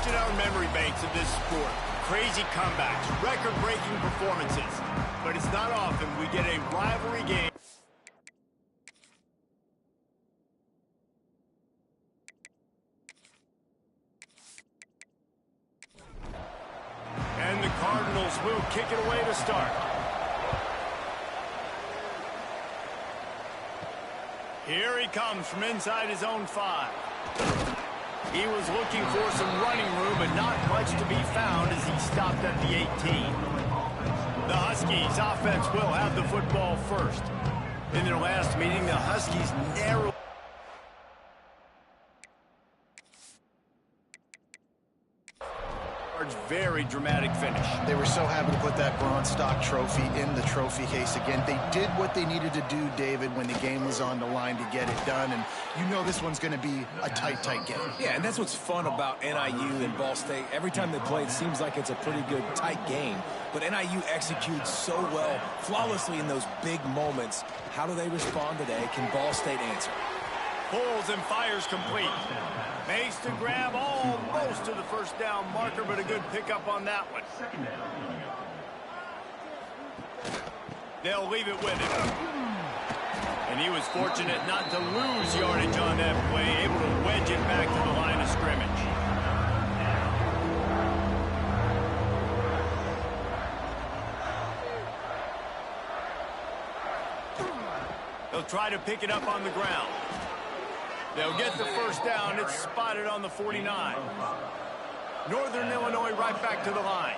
drifted down memory banks of this sport. Crazy comebacks, record-breaking performances. But it's not often we get a rivalry game. And the Cardinals will kick it away to start. Here he comes from inside his own 5. He was looking for some running room, but not much to be found as he stopped at the 18. The Huskies offense will have the football first. In their last meeting, the Huskies narrowly very dramatic finish. They were so happy to put that bronze stock trophy in the trophy case again. They did what they needed to do, David, when the game was on the line to get it done, and you know this one's going to be a tight game. Yeah, and that's what's fun about NIU and Ball State. Every time they play, it seems like it's a pretty good, tight game, but NIU executes so well, flawlessly in those big moments. How do they respond today? Can Ball State answer? Pulls and fires complete. Makes the grab almost to the first down marker, but a good pickup on that one. They'll leave it with him. And he was fortunate not to lose yardage on that play, able to wedge it back to the line of scrimmage. They'll try to pick it up on the ground. They'll get the first down. It's spotted on the 49. Northern Illinois right back to the line.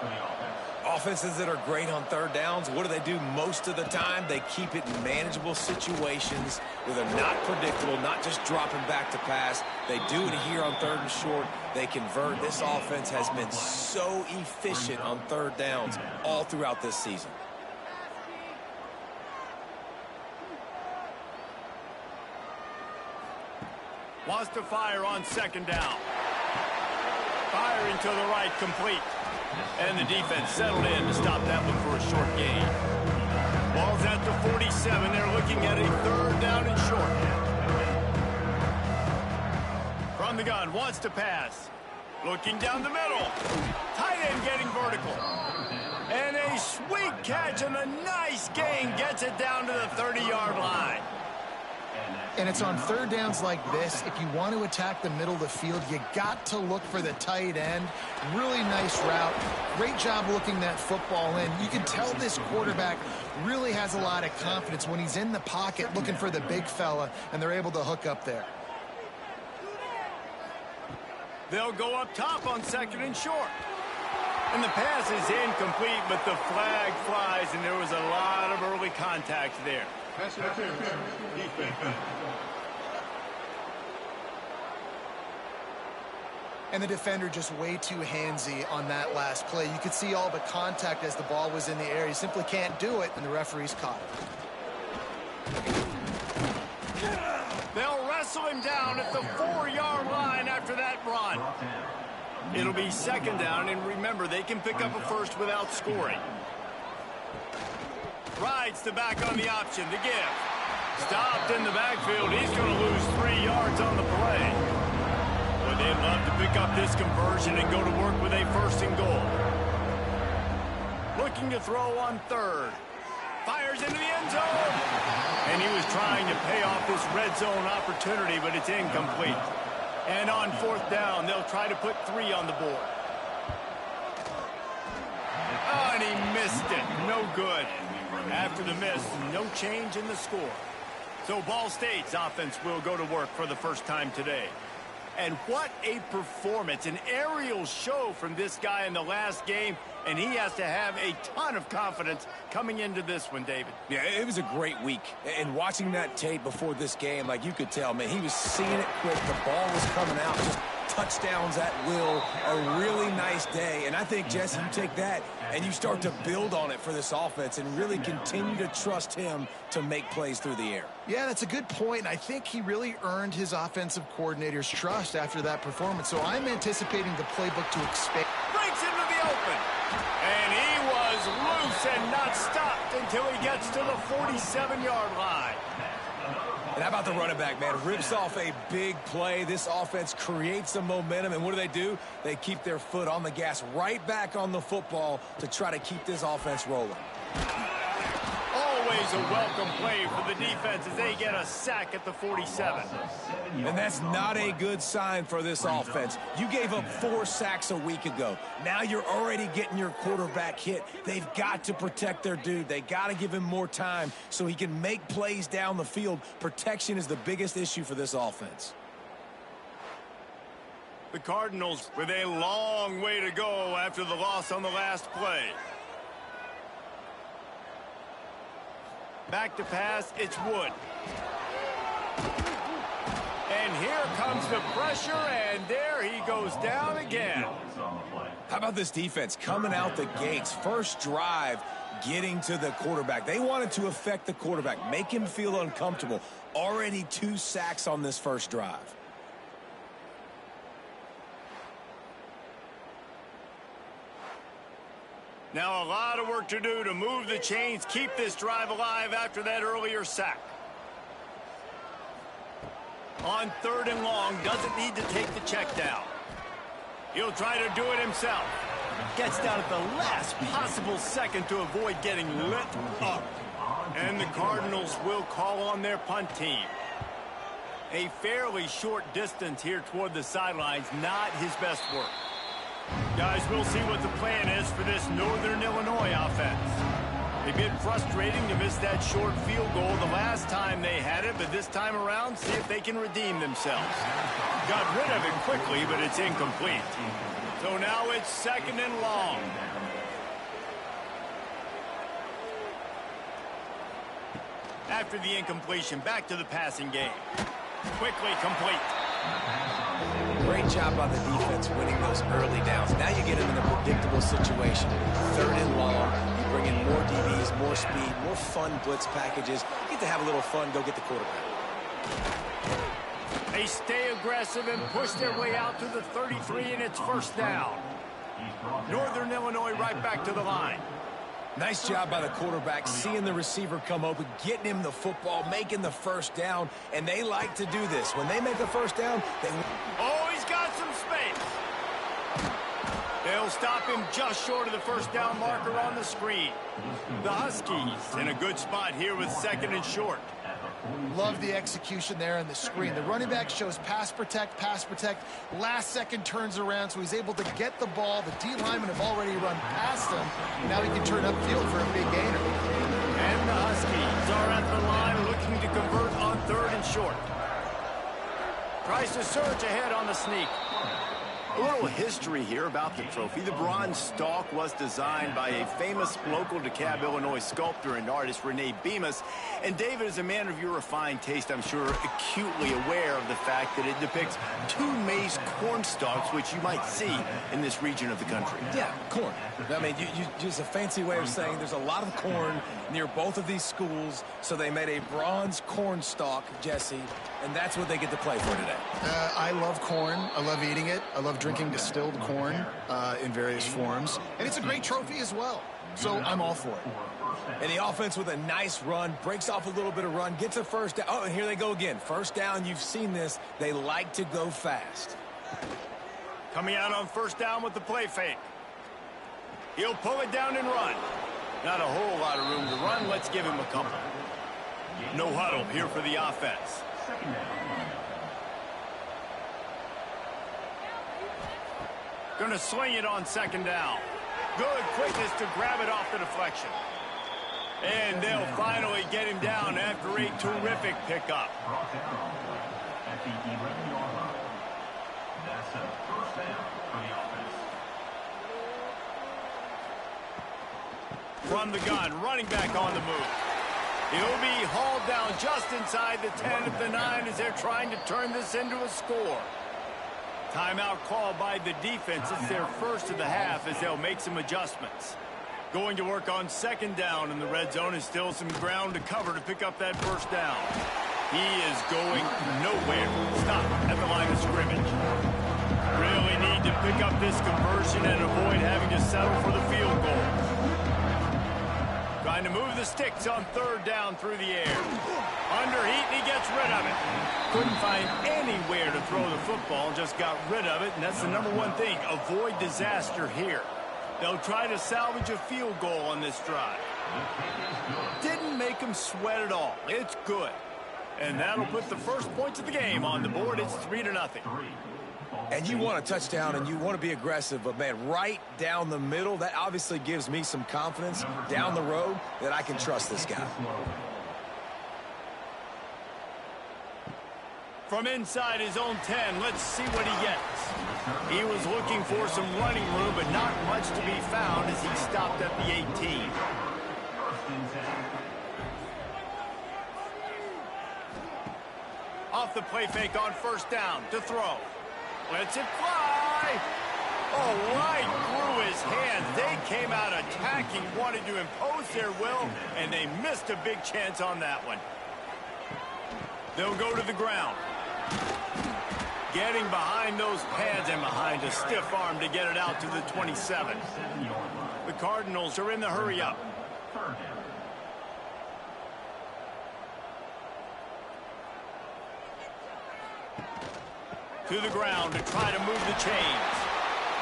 Offenses that are great on third downs, what do? Most of the time, they keep it in manageable situations where they're not predictable, not just dropping back to pass. They do it here on third and short. They convert. This offense has been so efficient on third downs all throughout this season. Wants to fire on second down. Firing to the right, complete. And the defense settled in to stop that one for a short gain. Ball's at the 47. They're looking at a third down and short. From the gun, wants to pass. Looking down the middle. Tight end getting vertical. And a sweet catch and a nice gain gets it down to the 30-yard line. And it's on third downs like this, if you want to attack the middle of the field, you got to look for the tight end. Really nice route. Great job looking that football in. You can tell this quarterback really has a lot of confidence when he's in the pocket looking for the big fella, and they're able to hook up there. They'll go up top on second and short. And the pass is incomplete, but the flag flies, and there was a lot of early contact there. And the defender just way too handsy on that last play. You could see all the contact as the ball was in the air. He simply can't do it, and the referee's caught it. They'll wrestle him down at the 4-yard line after that run. It'll be second down, and remember, they can pick up a first without scoring. Rides the back on the option, the give. Stopped in the backfield. He's going to lose 3 yards on the play. But they'd love to pick up this conversion and go to work with a first and goal. Looking to throw on third. Fires into the end zone. And he was trying to pay off this red zone opportunity, but it's incomplete. And on fourth down, they'll try to put 3 on the board. Oh, and he missed it. No good. After the miss, no change in the score. So Ball State's offense will go to work for the first time today. And what a performance, an aerial show from this guy in the last game, and he has to have a ton of confidence coming into this one, David. Yeah, it was a great week. And watching that tape before this game, like you could tell, man, he was seeing it quick. The ball was coming out, just touchdowns at will. A really nice day. And I think, Jesse, you take that and you start to build on it for this offense and really continue to trust him to make plays through the air. Yeah, that's a good point. I think he really earned his offensive coordinator's trust after that performance. So I'm anticipating the playbook to expand. Breaks into the open. And he was loose and not stopped until he gets to the 47-yard line. And how about the running back, man? Rips off a big play. This offense creates some momentum, and what do? They keep their foot on the gas right back on the football to try to keep this offense rolling. Always a welcome play for the defense as they get a sack at the 47. And that's not a good sign for this offense. You gave up 4 sacks a week ago. Now you're already getting your quarterback hit. They've got to protect their dude. They got to give him more time so he can make plays down the field. Protection is the biggest issue for this offense. The Cardinals with a long way to go after the loss on the last play. Back to pass, it's Wood. And here comes the pressure, and there he goes down again. How about this defense coming out the gates? First drive, getting to the quarterback. They wanted to affect the quarterback, make him feel uncomfortable. Already 2 sacks on this first drive. Now a lot of work to do to move the chains, keep this drive alive after that earlier sack. On 3rd and long, doesn't need to take the check down. He'll try to do it himself. Gets down at the last possible second to avoid getting lit up. And the Cardinals will call on their punt team. A fairly short distance here toward the sidelines, not his best work. Guys, we'll see what the plan is for this Northern Illinois offense. They've been frustrating to miss that short field goal the last time they had it, but this time around, see if they can redeem themselves. Got rid of it quickly, but it's incomplete. So now it's 2nd and long. After the incompletion, back to the passing game. Quickly complete. Great job by the defense winning those early downs. Now you get them in a predictable situation. 3rd and long. You bring in more DBs, more speed, more fun blitz packages. You get to have a little fun, go get the quarterback. They stay aggressive and push their way out to the 33, and it's 1st down. Northern Illinois right back to the line. Nice job by the quarterback, seeing the receiver come open, getting him the football, making the 1st down, and they like to do this. When they make a 1st down, they... Oh, he's got some space. They'll stop him just short of the 1st down marker on the screen. The Huskies in a good spot here with 2nd and short. Love the execution there on the screen. The running back shows pass protect, last second turns around, so he's able to get the ball. The D linemen have already run past him. Now he can turn upfield for a big gainer. And the Huskies are at the line looking to convert on 3rd and short. Tries to surge ahead on the sneak. A little history here about the trophy. The bronze stalk was designed by a famous local DeKalb, Illinois sculptor and artist, Rene Bemis. And David, as a man of your refined taste, I'm sure acutely aware of the fact that it depicts 2 maize corn stalks, which you might see in this region of the country. Yeah, corn. I mean, you just a fancy way of saying there's a lot of corn near both of these schools, so they made a bronze corn stalk, Jesse, and that's what they get to play for today. I love corn. I love eating it. I love drinking distilled corn in various forms. And it's a great trophy as well. So I'm all for it. And the offense with a nice run, breaks off a little bit of run, gets a 1st down. Oh, and here they go again. 1st down, you've seen this. They like to go fast. Coming out on 1st down with the play fake. He'll pull it down and run. Not a whole lot of room to run. Let's give him a couple. No huddle here for the offense. Going to sling it on 2nd down. Good quickness to grab it off the deflection. And they'll finally get him down after a terrific pickup. From the gun, running back on the move. He'll be hauled down just inside the 10 of the 9 as they're trying to turn this into a score. Timeout called by the defense. It's their 1st of the half as they'll make some adjustments. Going to work on 2nd down in the red zone, and still some ground to cover to pick up that 1st down. He is going nowhere. Stop at the line of scrimmage. Really need to pick up this conversion and avoid having to settle for the field goal. Trying to move the sticks on third down through the air. Underheat, and he gets rid of it. Couldn't find anywhere to throw the football, just got rid of it, and that's the number one thing. Avoid disaster here. They'll try to salvage a field goal on this drive. Didn't make them sweat at all. It's good. And that'll put the first points of the game on the board. It's 3-0. And you want a touchdown and you want to be aggressive, but man, right down the middle, that obviously gives me some confidence down the road that I can trust this guy. From inside his own 10, let's see what he gets. He was looking for some running room, but not much to be found as he stopped at the 18. Off the play fake on first down to throw. Lets it fly. Oh, right through his hands. They came out attacking, wanted to impose their will, and they missed a big chance on that one. They'll go to the ground. Getting behind those pads and behind a stiff arm to get it out to the 27. The Cardinals are in the hurry up. To the ground to try to move the chains.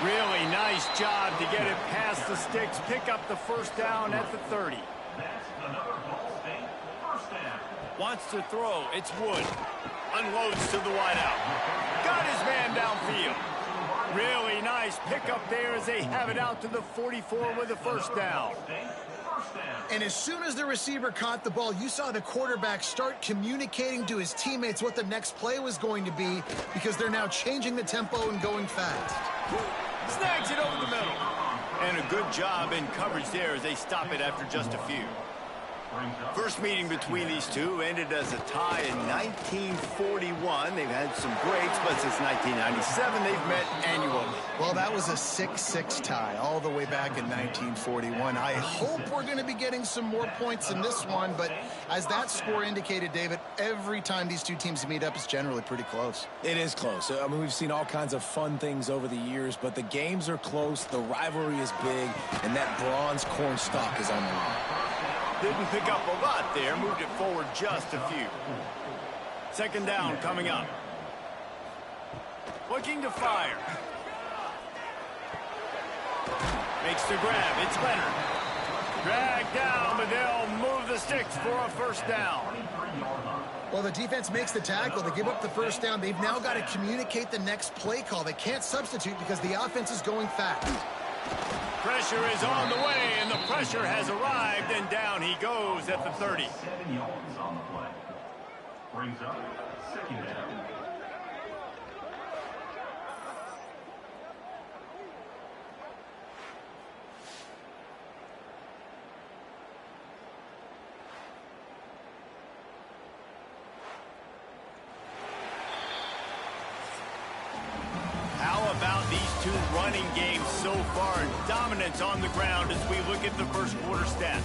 Really nice job to get it past the sticks, pick up the first down at the 30. Wants to throw, it's Wood. Unloads to the wideout. Got his man downfield. Really nice pickup there as they have it out to the 44 with a first down. And as soon as the receiver caught the ball, you saw the quarterback start communicating to his teammates what the next play was going to be, because they're now changing the tempo and going fast. Snags it over the middle. And a good job in coverage there as they stop it after just a few. First meeting between these two ended as a tie in 1941. They've had some breaks, but since 1997, they've met annually. Well, that was a 6-6 tie all the way back in 1941. I hope we're going to be getting some more points in this one, but as that score indicated, David, every time these two teams meet up, it's generally pretty close. It is close. I mean, we've seen all kinds of fun things over the years, but the games are close, the rivalry is big, and that bronze corn stalk is on the line. Didn't pick up a lot there, moved it forward just a few. Second down coming up. Looking to fire. Makes the grab, it's Leonard. Dragged down, but they'll move the sticks for a first down. Well, the defense makes the tackle. They give up the first down. They've now got to communicate the next play call. They can't substitute because the offense is going fast. Pressure is on the way, and the pressure has arrived, and down he goes at the 30. 7 yards on the play. Brings up second down. How about these two running games so far? Dominance on the ground as we look at the first quarter stats.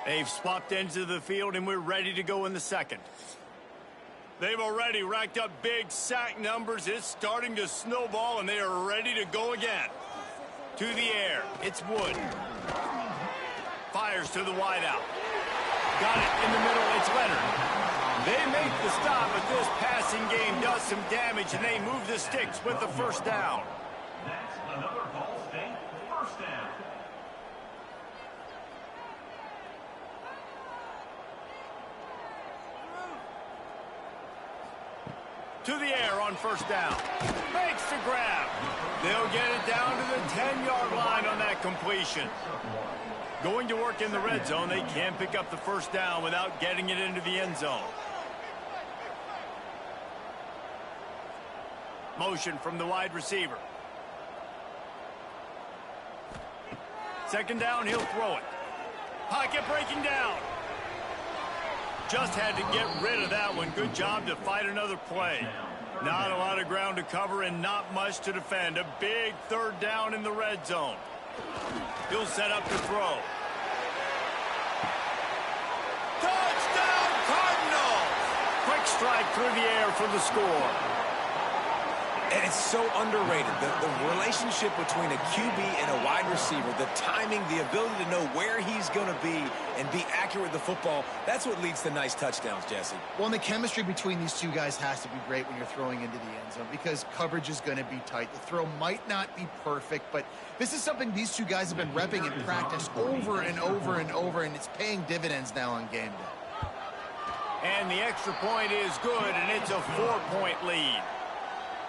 They've swapped ends of the field, and we're ready to go in the second. They've already racked up big sack numbers. It's starting to snowball, and they are ready to go again. To the air, it's Wood. Fires to the wideout. Got it in the middle, it's Leonard. They make the stop, but this passing game does some damage, and they move the sticks with the first down. That's another Ball State first down. To the air on first down. Makes the grab. They'll get it down to the 10-yard line on that completion. Going to work in the red zone, they can't pick up the first down without getting it into the end zone. Motion from the wide receiver. Second down, he'll throw it. Pocket breaking down. Just had to get rid of that one. Good job to fight another play. Not a lot of ground to cover and not much to defend. A big third down in the red zone. He'll set up to throw. Touchdown, strike through the air for the score. And it's so underrated. The relationship between a QB and a wide receiver, the timing, the ability to know where he's going to be and be accurate with the football, that's what leads to nice touchdowns, Jesse. Well, and the chemistry between these two guys has to be great when you're throwing into the end zone because coverage is going to be tight. The throw might not be perfect, but this is something these two guys have been repping in practice over and over and over, and it's paying dividends now on game day. And the extra point is good, and it's a 4-point lead.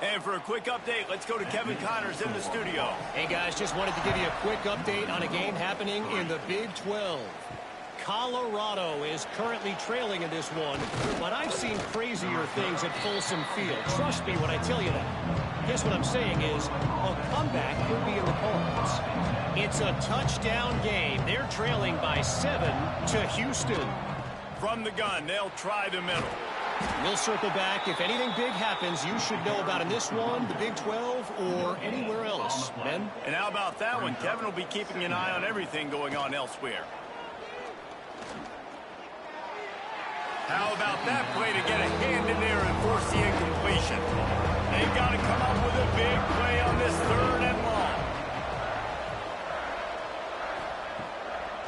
And for a quick update, let's go to Kevin Connors in the studio. Hey, guys, just wanted to give you a quick update on a game happening in the Big 12. Colorado is currently trailing in this one, but I've seen crazier things at Folsom Field. Trust me when I tell you that. Guess what I'm saying is a comeback could be in the cards. It's a touchdown game. They're trailing by 7 to Houston. From the gun, they'll try the middle. We'll circle back. If anything big happens, you should know about in this one, the Big 12, or anywhere else. Ben? And how about that one? Kevin will be keeping an eye on everything going on elsewhere. How about that play to get a hand in there and force the incompletion? They've got to come up with a big play on this 3rd and long.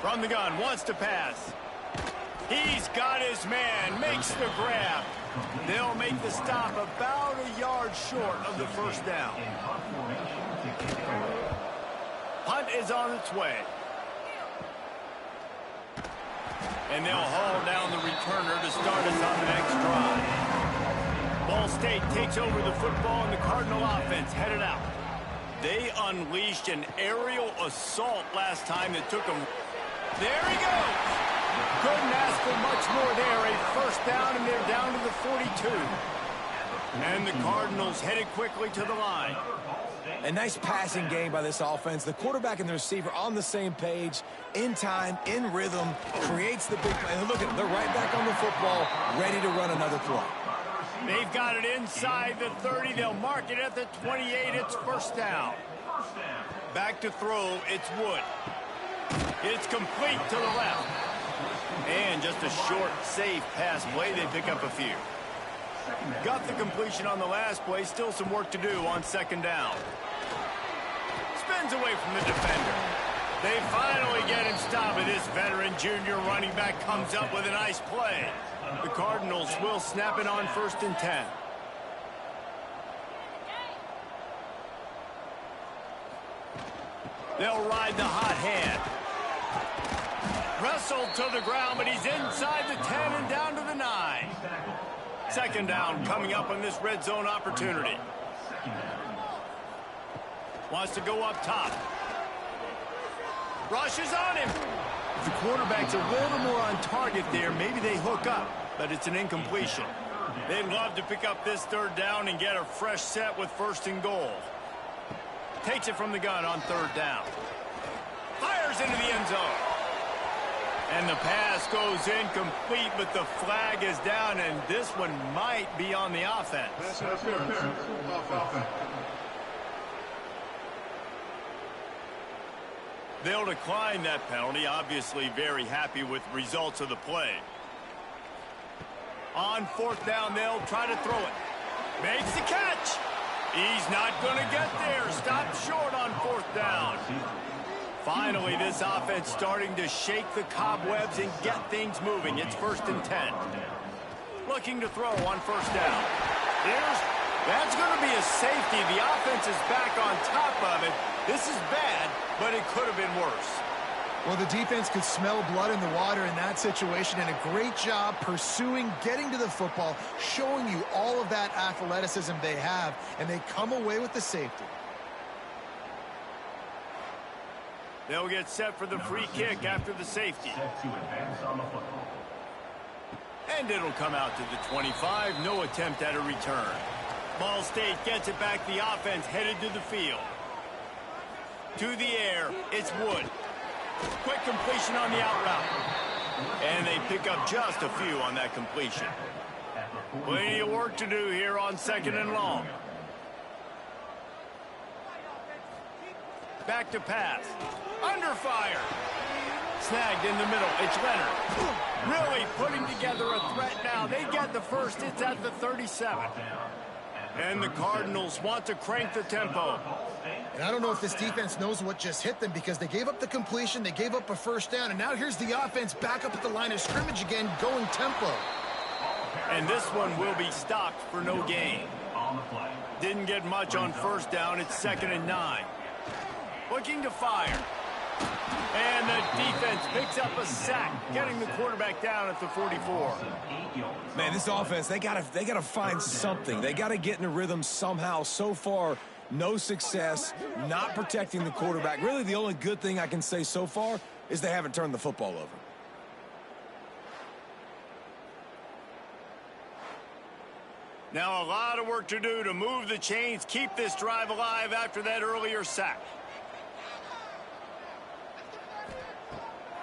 From the gun, wants to pass. He's got his man, makes the grab. They'll make the stop about a yard short of the first down. Punt is on its way. And they'll haul down the returner to start us on the next drive. Ball State takes over the football and the Cardinal offense headed out. They unleashed an aerial assault last time that took them. There he goes. Couldn't ask for much more there. A first down, and they're down to the 42. And the Cardinals headed quickly to the line. A nice passing game by this offense. The quarterback and the receiver on the same page, in time, in rhythm, creates the big play. And look at them. They're right back on the football, ready to run another play. They've got it inside the 30. They'll mark it at the 28. It's first down. Back to throw. It's Wood. It's complete to the left. And just a short, safe pass play. They pick up a few. Got the completion on the last play. Still some work to do on second down. Spins away from the defender. They finally get him stopped. This veteran junior running back comes up with a nice play. The Cardinals will snap it on 1st and 10. They'll ride the hot hand. Wrestled to the ground, but he's inside the 10 and down to the 9. Second down coming up on this red zone opportunity. Wants to go up top. Rushes on him. If the quarterback's a little more on target there, maybe they hook up, but it's an incompletion. They'd love to pick up this 3rd down and get a fresh set with 1st and goal. Takes it from the gun on 3rd down. Fires into the end zone. And the pass goes incomplete, but the flag is down, and this one might be on the offense. They'll decline that penalty, obviously very happy with results of the play. On 4th down, they'll try to throw it. Makes the catch. He's not going to get there. Stopped short on 4th down. Finally, this offense starting to shake the cobwebs and get things moving. It's 1st and 10. Looking to throw on 1st down. That's going to be a safety. The offense is back on top of it. This is bad, but it could have been worse. Well, the defense could smell blood in the water in that situation, and a great job pursuing, getting to the football, showing you all of that athleticism they have, and they come away with the safety. They'll get set for the free kick after the safety. And it'll come out to the 25. No attempt at a return. Ball State gets it back. The offense headed to the field. To the air, it's Wood. Quick completion on the out route. And they pick up just a few on that completion. Plenty of work to do here on 2nd and long. Back to pass. Under fire. Snagged in the middle. It's Leonard. Really putting together a threat now. They get the first. It's at the 37. And the Cardinals want to crank the tempo. And I don't know if this defense knows what just hit them because they gave up the completion, they gave up a first down, and now here's the offense back up at the line of scrimmage again, going tempo. And this one will be stopped for no gain. Didn't get much on first down. It's 2nd and 9. Looking to fire. And the defense picks up a sack, getting the quarterback down at the 44. Man, this offense, they gotta find something. They gotta get in a rhythm somehow. So far, no success, not protecting the quarterback. Really, the only good thing I can say so far is they haven't turned the football over. Now a lot of work to do to move the chains, keep this drive alive after that earlier sack.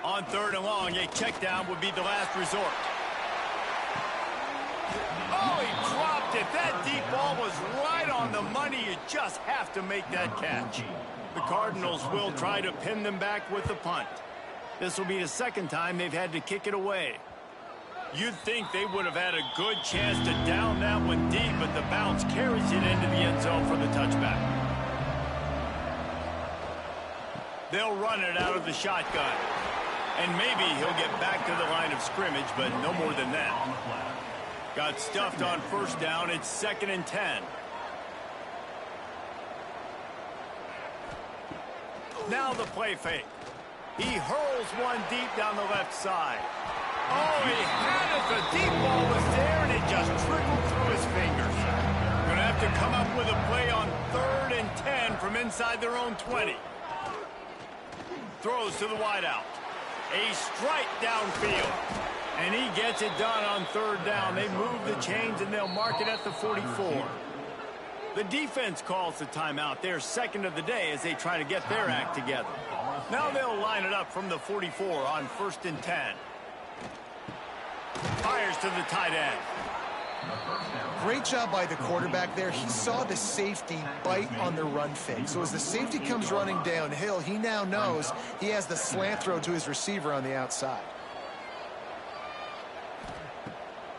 On 3rd and long, a check down would be the last resort. Oh, he dropped it. That deep ball was right on the money. You just have to make that catch. The Cardinals will try to pin them back with the punt. This will be the 2nd time they've had to kick it away. You'd think they would have had a good chance to down that one deep, but the bounce carries it into the end zone for the touchback. They'll run it out of the shotgun. And maybe he'll get back to the line of scrimmage, but no more than that. Got stuffed on first down. It's 2nd and 10. Now the play fake. He hurls one deep down the left side. Oh, he had it. The deep ball was there, and it just trickled through his fingers. Going to have to come up with a play on 3rd and 10 from inside their own 20. Throws to the wideout. A strike downfield. And he gets it done on 3rd down. They move the chains, and they'll mark it at the 44. The defense calls the timeout. Their 2nd of the day as they try to get their act together. Now they'll line it up from the 44 on 1st and 10. Fires to the tight end. Great job by the quarterback there. He saw the safety bite on the run fake. So as the safety comes running downhill, he now knows he has the slant throw to his receiver on the outside.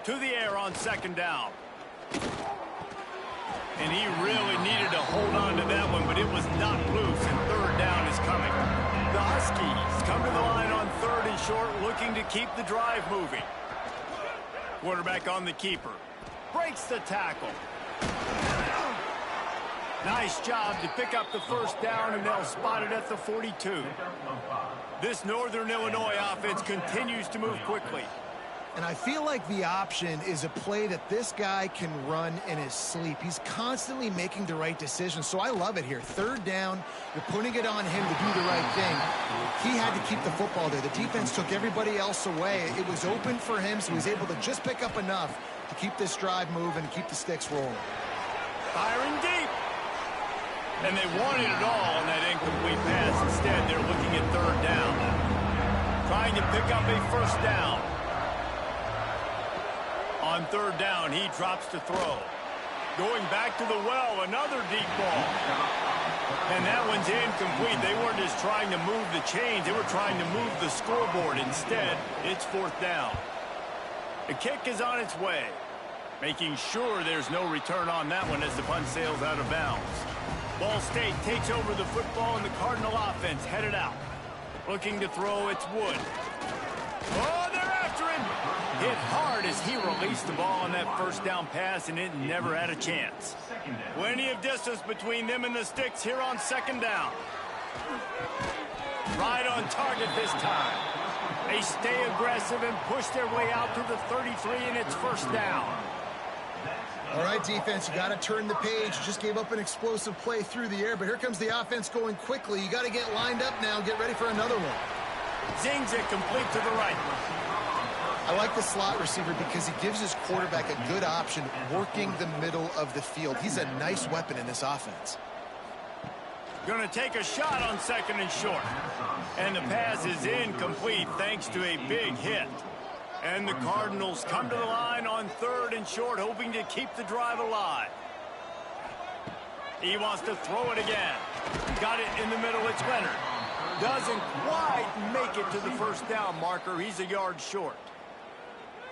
To the air on 2nd down. And he really needed to hold on to that one, but it was not loose, and 3rd down is coming. The Huskies come to the line on 3rd and short, looking to keep the drive moving. Quarterback on the keeper. Breaks the tackle. Nice job to pick up the first down, and they'll spot it at the 42. This Northern Illinois offense continues to move quickly. And I feel like the option is a play that this guy can run in his sleep. He's constantly making the right decision, so I love it here. 3rd down, you're putting it on him to do the right thing. He had to keep the football there. The defense took everybody else away. It was open for him, so he was able to just pick up enough to keep this drive moving and keep the sticks rolling. Firing deep. And they wanted it all on that incomplete pass. Instead, they're looking at 3rd down. Trying to pick up a first down. On 3rd down, he drops to throw. Going back to the well, another deep ball. And that one's incomplete. They weren't just trying to move the chains. They were trying to move the scoreboard. Instead, it's 4th down. The kick is on its way. Making sure there's no return on that one as the punt sails out of bounds. Ball State takes over the football, and the Cardinal offense headed out. Looking to throw, it's Wood. Oh, they're after him. Hit hard as he released the ball on that first down pass, and it never had a chance. Plenty of distance between them and the sticks here on 2nd down. Right on target this time. They stay aggressive and push their way out to the 33, and it's 1st down. All right, defense, you got to turn the page. Just gave up an explosive play through the air, but here comes the offense going quickly. You got to get lined up now, get ready for another one. Zings it complete to the right. I like the slot receiver because he gives his quarterback a good option working the middle of the field. He's a nice weapon in this offense. Going to take a shot on 2nd and short. And the pass is incomplete thanks to a big hit. And the Cardinals come to the line on 3rd and short, hoping to keep the drive alive. He wants to throw it again. Got it in the middle. It's Leonard. Doesn't quite make it to the first down marker. He's a yard short.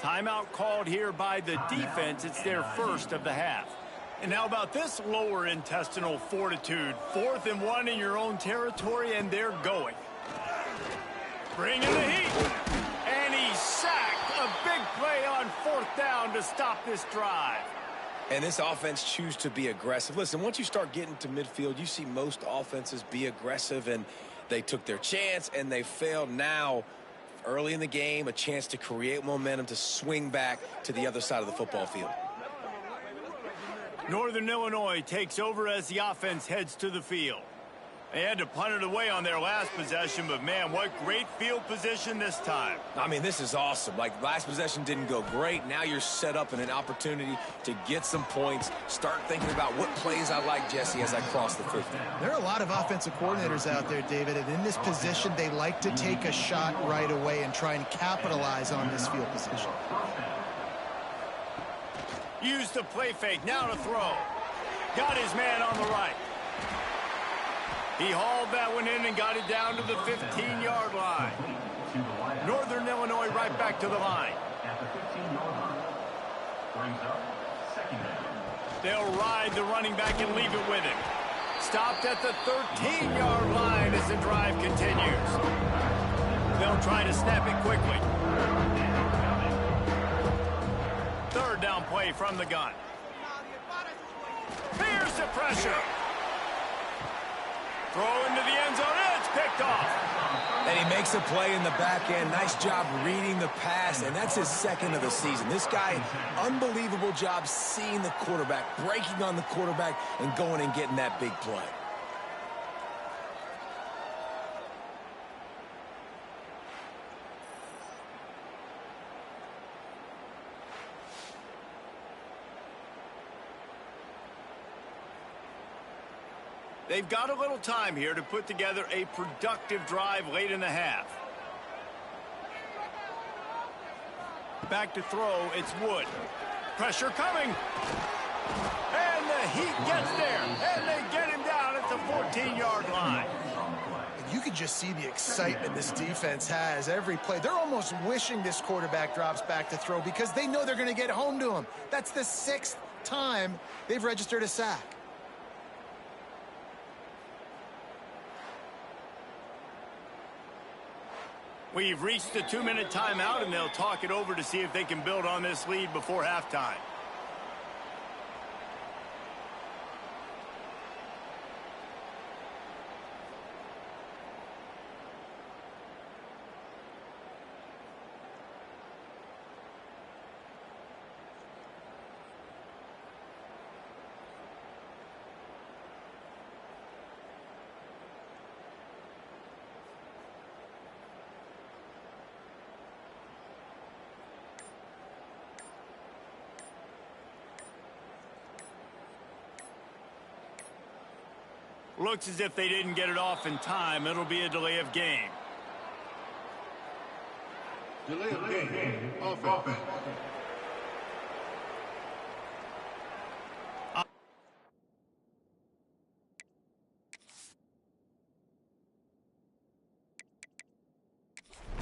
Timeout called here by the defense. It's their first of the half. And how about this lower intestinal fortitude? 4th and 1 in your own territory, and they're going. Bringing the heat. And he's sacked. A big play on 4th down to stop this drive. And this offense chooses to be aggressive. Listen, once you start getting to midfield, you see most offenses be aggressive, and they took their chance, and they failed. Now, early in the game, a chance to create momentum to swing back to the other side of the football field. Northern Illinois takes over as the offense heads to the field. They had to punt it away on their last possession, but, man, what great field position this time. I mean, this is awesome. Like, last possession didn't go great. Now you're set up in an opportunity to get some points. Start thinking about what plays I like, Jesse, as I cross the 50. There are a lot of offensive coordinators out there, David, and in this position, they like to take a shot right away and try and capitalize on this field position. Use the play fake, now to throw. Got his man on the right. He hauled that one in and got it down to the 15-yard line. Northern Illinois right back to the line. At the 15-yard line. Brings up 2nd down. They'll ride the running back and leave it with him. Stopped at the 13-yard line as the drive continues. They'll try to snap it quickly. 3rd down play from the gun. Here's the pressure. Throw into the end zone. It's picked off. And he makes a play in the back end. Nice job reading the pass, and that's his 2nd of the season. This guy, unbelievable job seeing the quarterback, breaking on the quarterback, and going and getting that big play. They've got a little time here to put together a productive drive late in the half. Back to throw, it's Wood. Pressure coming. And the Heat gets there. And they get him down at the 14-yard line. You could just see the excitement this defense has every play. They're almost wishing this quarterback drops back to throw because they know they're going to get home to him. That's the 6th time they've registered a sack. We've reached the 2-minute timeout, and they'll talk it over to see if they can build on this lead before halftime. Looks as if they didn't get it off in time. It'll be a delay of game. Delay of game. Offense.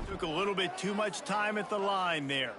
Took a little bit too much time at the line there.